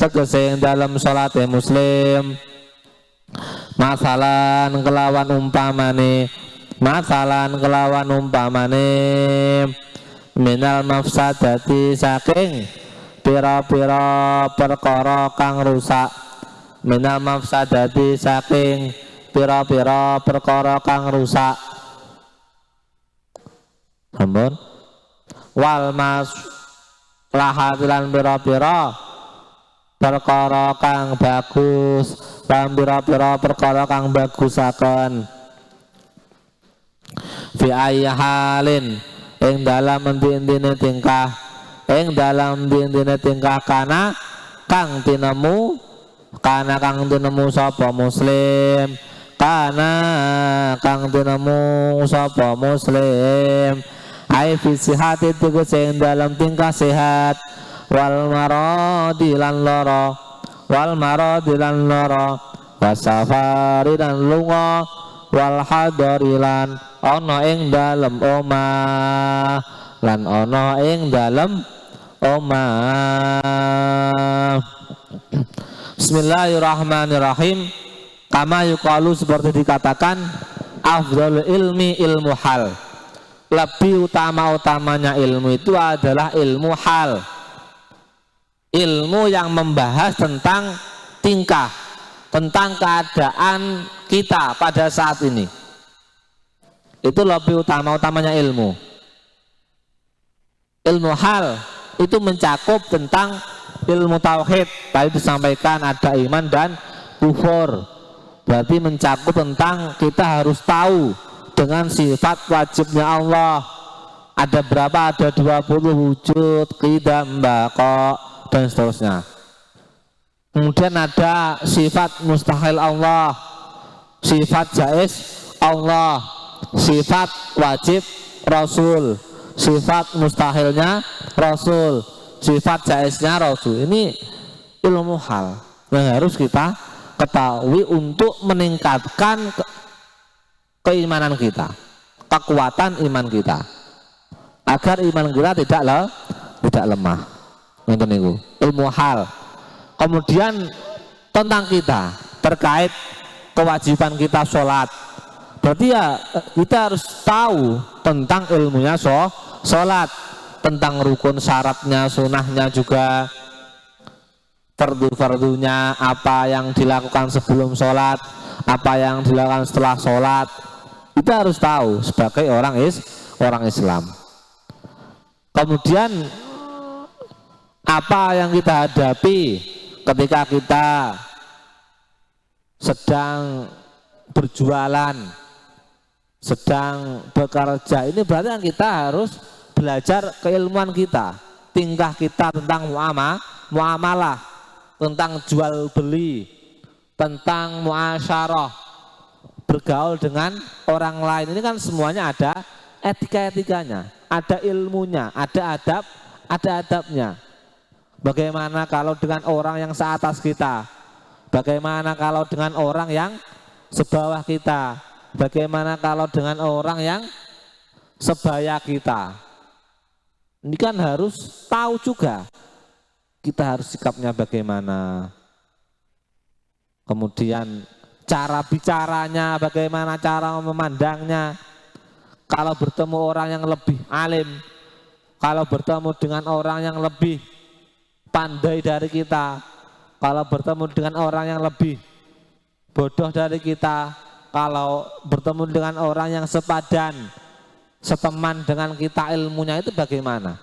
tegese dalam salate muslim. Masalan kelawan umpamane, masalan kelawan umpamane minal mafsadati saking pira-pira perkara kang rusak, minal mafsadati saking pira-pira perkara kang rusak. Sampun wal maslahatilan pira-pira perkara kang bagus, lan pira-pira perkara kang bagusaken. Fi ayyi halin ing dalam endi-endine tingkah, ing dalam endi-endine tingkah kana kang tinemu, kana kang tinemu sapa muslim, kana kang tinemu sapa muslim. Ai fi sihati tegese ing dalam tingkah sehat, wal maradi lan lara, wal maradi lan lara, wasafari lan lunga, wal hadari lan ana ing dalem omah, lan ana ing dalem omah. Bismillahirrahmanirrahim. Kama yuqalu, seperti dikatakan, afdhalul ilmi ilmu hal. Lebih utama-utamanya ilmu itu adalah ilmu hal, ilmu yang membahas tentang tingkah, tentang keadaan kita pada saat ini. Itu lebih utama-utamanya ilmu. Ilmu hal itu mencakup tentang ilmu tauhid. Tadi disampaikan ada iman dan kufur. Berarti mencakup tentang kita harus tahu dengan sifat wajibnya Allah. Ada berapa? Ada 20 wujud, qidam, baqa, dan seterusnya. Kemudian ada sifat mustahil Allah, sifat jaiz Allah, sifat wajib Rasul, sifat mustahilnya Rasul, sifat jaiznya Rasul. Ini ilmu hal yang harus kita ketahui untuk meningkatkan keimanan kita, kekuatan iman kita, agar iman kita tidak lemah. Untuk itu ilmu hal. Kemudian tentang kita terkait kewajiban kita sholat. Berarti ya kita harus tahu tentang ilmunya sholat, tentang rukun syaratnya, sunahnya juga, fardu-fardunya, apa yang dilakukan sebelum sholat, apa yang dilakukan setelah sholat. Kita harus tahu sebagai orang Islam. Kemudian apa yang kita hadapi ketika kita sedang berjualan, sedang bekerja, ini berarti kan kita harus belajar keilmuan kita, tingkah kita tentang muamalah, tentang jual beli, tentang muasyarah, bergaul dengan orang lain. Ini kan semuanya ada etika-etikanya, ada ilmunya, ada adabnya. Bagaimana kalau dengan orang yang seatas kita? Bagaimana kalau dengan orang yang sebawah kita? Bagaimana kalau dengan orang yang sebaya kita? Ini kan harus tahu juga. Kita harus sikapnya bagaimana. Kemudian cara bicaranya bagaimana, cara memandangnya. Kalau bertemu orang yang lebih alim, kalau bertemu dengan orang yang lebih pandai dari kita, kalau bertemu dengan orang yang lebih bodoh dari kita, kalau bertemu dengan orang yang sepadan, seteman dengan kita ilmunya, itu bagaimana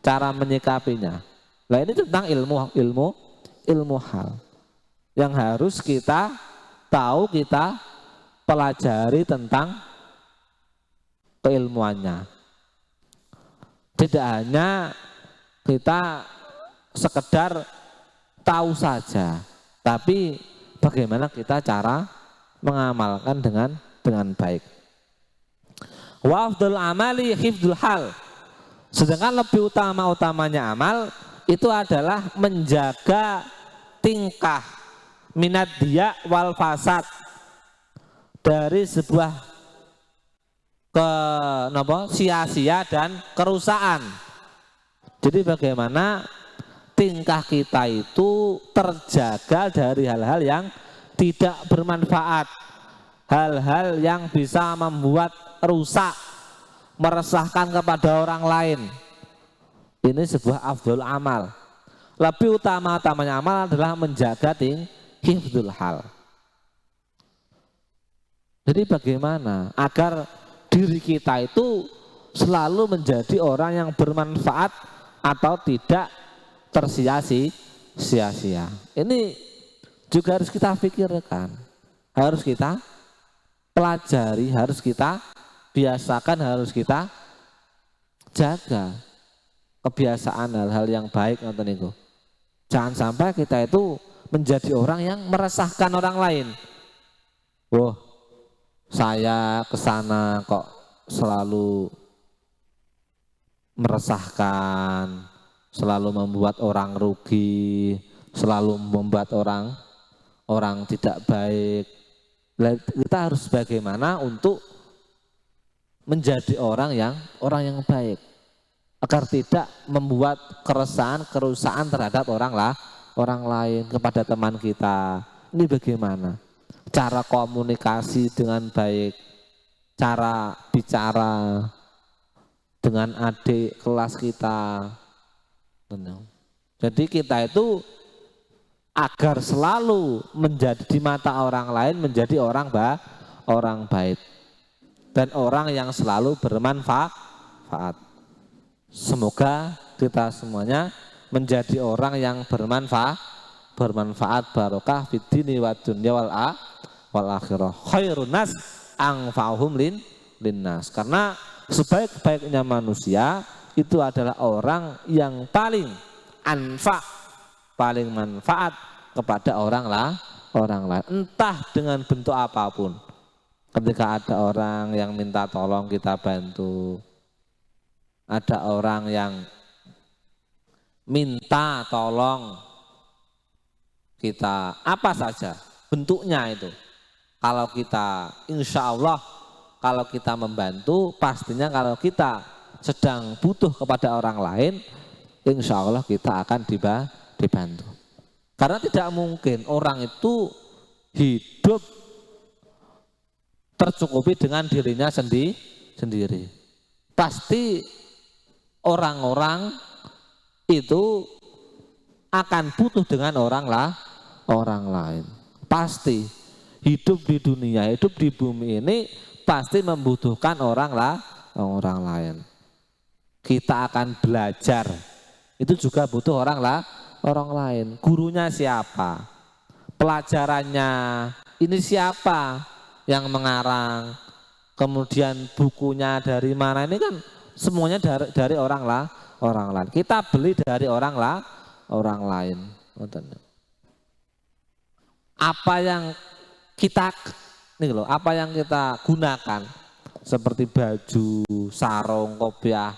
cara menyikapinya. Nah, ini tentang ilmu hal yang harus kita tahu, kita pelajari tentang keilmuannya. Tidak hanya kita sekedar tahu saja, tapi bagaimana kita cara mengamalkan dengan baik. Wa afdhal amali hifdzul hal. Sedangkan lebih utama-utamanya amal itu adalah menjaga tingkah, minad diya wal fasad, dari sebuah sia-sia dan kerusakan. Jadi bagaimana tingkah kita itu terjaga dari hal-hal yang tidak bermanfaat, hal-hal yang bisa membuat rusak, meresahkan kepada orang lain. Ini sebuah afdhul amal. Lebih utama-utamanya amal adalah menjaga hifdzul hal. Jadi bagaimana agar diri kita itu selalu menjadi orang yang bermanfaat atau tidak tersia-sia. Ini juga harus kita pikirkan, harus kita pelajari, harus kita biasakan, harus kita jaga kebiasaan hal-hal yang baik. Nonton itu. Jangan sampai kita itu menjadi orang yang meresahkan orang lain. Wah, saya kesana kok selalu meresahkan, selalu membuat orang rugi, selalu membuat orang tidak baik. Kita harus bagaimana untuk menjadi orang yang baik, agar tidak membuat keresahan, kerusakan terhadap orang lain, kepada teman kita. Ini bagaimana cara komunikasi dengan baik, cara bicara dengan adik kelas kita. Jadi kita itu agar selalu menjadi di mata orang lain menjadi orang baik dan orang yang selalu bermanfaat. Semoga kita semuanya menjadi orang yang bermanfaat barokah fid dini wad dunya wal akhirah. Khairun nas anfa'uhum linnas. Karena sebaik-baiknya manusia itu adalah orang yang paling paling manfaat kepada orang lain, entah dengan bentuk apapun. Ketika ada orang yang minta tolong kita bantu, ada orang yang minta tolong kita, apa saja bentuknya itu, kalau kita insya Allah, kalau kita membantu, pastinya kalau kita sedang butuh kepada orang lain, insya Allah kita akan dibantu. Karena tidak mungkin orang itu hidup tercukupi dengan dirinya sendiri. Pasti orang-orang itu akan butuh dengan orang lain. Pasti hidup di dunia, hidup di bumi ini pasti membutuhkan orang lain. Kita akan belajar, itu juga butuh orang lain. Gurunya siapa? Pelajarannya ini siapa yang mengarang? Kemudian bukunya dari mana? Ini kan semuanya dari orang lain. Kita beli dari orang lain. Apa yang kita gunakan seperti baju, sarung, kopiah,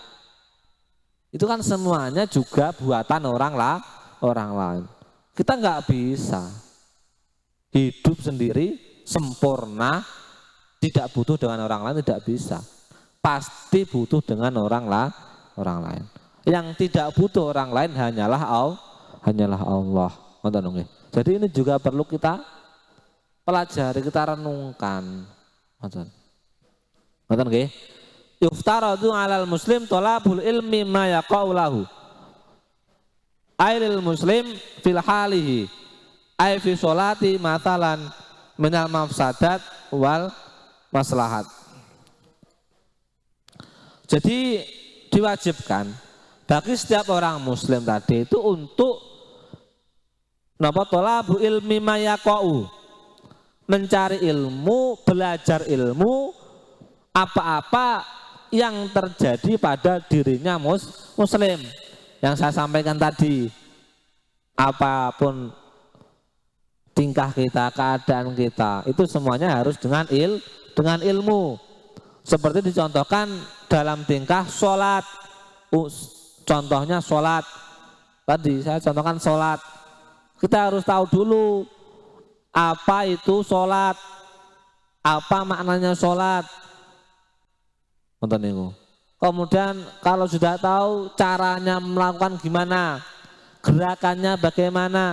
itu kan semuanya juga buatan orang lain. Kita nggak bisa hidup sendiri sempurna, tidak butuh dengan orang lain, tidak bisa. Pasti butuh dengan orang lain. Yang tidak butuh orang lain hanyalah Allah. Jadi ini juga perlu kita pelajari, kita renungkan. Ngoten nggih. Yuftaradu 'alal muslim thalabul ilmi ma yaqau lahu. Ailil muslim fil halihi ay fi sholati matalan minal mafsadat wal maslahat. Jadi diwajibkan bagi setiap orang muslim tadi itu untuk thalabul ilmi ma yaqau, mencari ilmu, belajar ilmu apa-apa yang terjadi pada dirinya muslim. Yang saya sampaikan tadi, apapun tingkah kita, keadaan kita, itu semuanya harus dengan ilmu. Seperti dicontohkan dalam tingkah sholat. Contohnya sholat. Tadi saya contohkan sholat. Kita harus tahu dulu apa itu sholat, apa maknanya sholat. Kemudian kalau sudah tahu caranya melakukan gimana, gerakannya bagaimana,